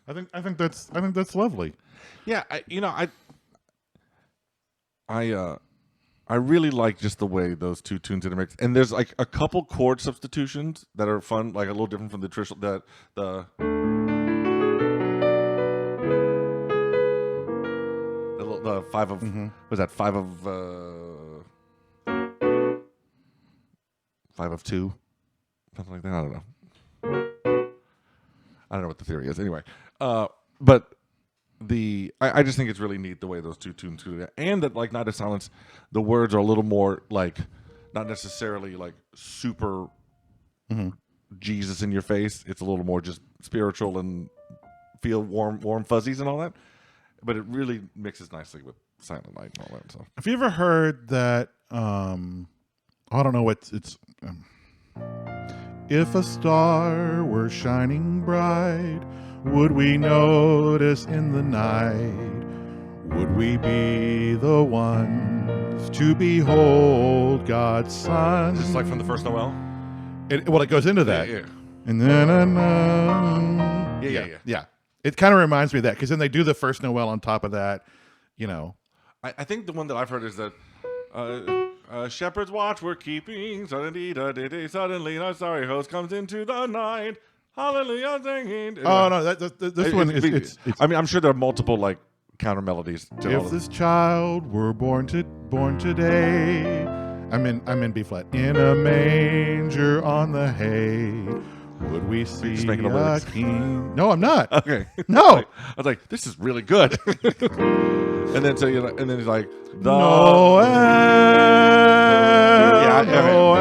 I think that's lovely. Yeah, I really like just the way those two tunes intermix, and there's like a couple chord substitutions that are fun, like a little different from the traditional. The five of was that 5 of 2, something like that. I don't know. I don't know what the theory is. Anyway, but I just think it's really neat the way those two tunes do that, and that like Night of Silence, the words are a little more like not necessarily like super Jesus in your face. It's a little more just spiritual and feel warm fuzzies and all that. But it really mixes nicely with Silent Night and all that. So, have you ever heard that? I don't know what it's. If a star were shining bright, would we notice in the night? Would we be the ones to behold God's Son? just like from the first Noel. It goes into that. Yeah. And then, Yeah. It kind of reminds me of that because then they do the first Noel on top of that. I think the one that I've heard is that shepherds watch we're keeping. Suddenly, our sorry host comes into the night. Hallelujah, singing. Oh no, this one is. I mean, I'm sure there are multiple like counter melodies. To all If this child were born today, I'm in B flat. In a manger on the hay, would we see a king? No, I'm not. Okay. No. I was like, this is really good. and then he's like, Noel. Yeah, Noel.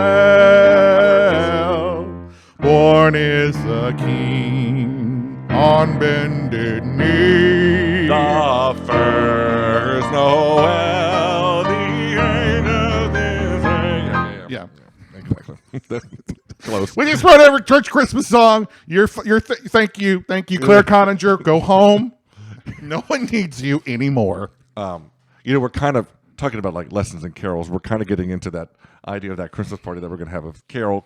Born is a king on bended knee. the first Noel, the angels is Yeah. exactly. Close. We just wrote every church Christmas song. Thank you, Claire Coninger. Go home. No one needs you anymore. We're kind of talking about like lessons and carols. We're kind of getting into that idea of that Christmas party that we're going to have of carols.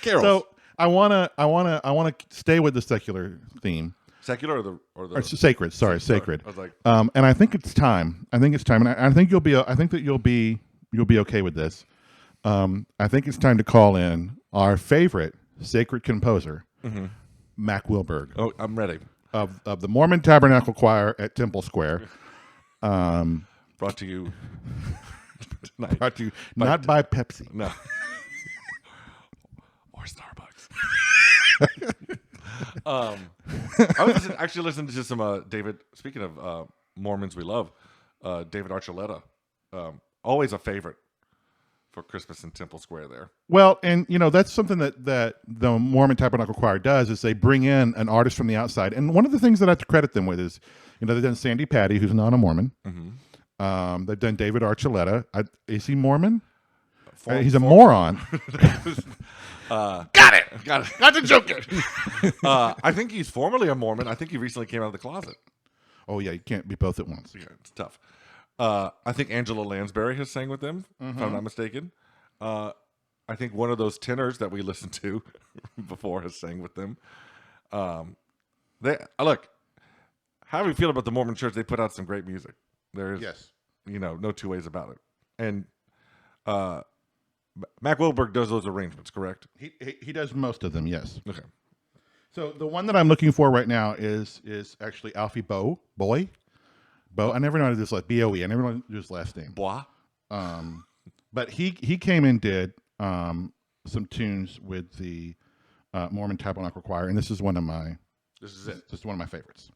So I wanna stay with the secular theme. Secular or Sacred. Sorry, sacred. I was like, And I think it's time. and I think you'll be. I think that you'll be okay with this. I think it's time to call in our favorite sacred composer, Mack Wilberg. oh, I'm ready. Of the Mormon Tabernacle Choir at Temple Square. Brought to you tonight. Brought to you not by Pepsi. No. Or Starbucks. I was actually listening to some David. Speaking of Mormons we love, David Archuleta. Always a favorite for Christmas in Temple Square there. Well, and that's something that the Mormon Tabernacle Choir does is they bring in an artist from the outside. And one of the things that I have to credit them with is, they've done Sandy Patty, who's not a Mormon. They've done David Archuleta. Is he Mormon? He's a moron. Got it. Not the Joker. I think he's formerly a Mormon. I think he recently came out of the closet. Oh yeah, you can't be both at once. Yeah, it's tough. I think Angela Lansbury has sang with them, if I'm not mistaken. I think one of those tenors that we listened to before has sang with them. They look. How do we feel about the Mormon Church? They put out some great music. There's, no two ways about it. And Mack Wilberg does those arrangements, correct? He does most of them, yes. Okay. So the one that I'm looking for right now is actually Alfie Boe. I never know how to do this, like B-O-E. I never know how to do his last name. Bois. But he came and did some tunes with the Mormon Tabernacle Choir, and this is one of my favorites.